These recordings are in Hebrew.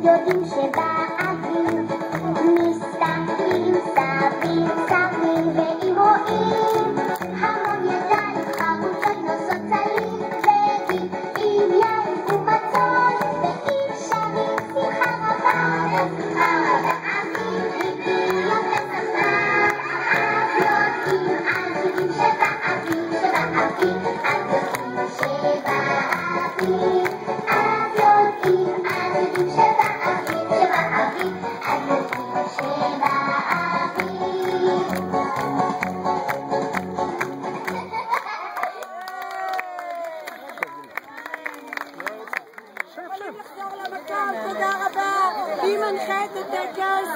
יודעים שבאביב מסתכלים סביב סביב ואם רואים המון ידיים חרוצות נוסעות צלים ועם יין ומצות ועם שרים שמחה רבה באביב הגיע ושפה יודעים אז יודעים שבאביב שבאביב אז יודעים שבאביב תודה רבה, מי מנחה את הטקס?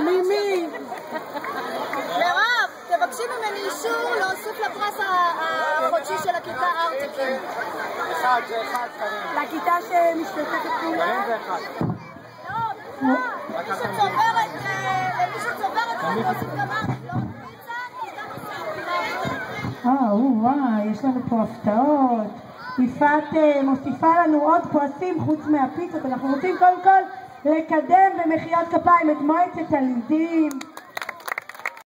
מי? מירב, תבקשי ממני אישור להוסיף לפרס החודשי של הכיתה ארטיקים. אחד, לכיתה שמשתתפת כולה? לא, למי שצוברת צריך להוסיף גם ארטיק, וואי, יש לנו פה הפתעות. יפעת מוסיפה לנו עוד פרסים חוץ מהפיצות. אנחנו רוצים קודם כל לקדם במחיאות כפיים את מועצת תלמידים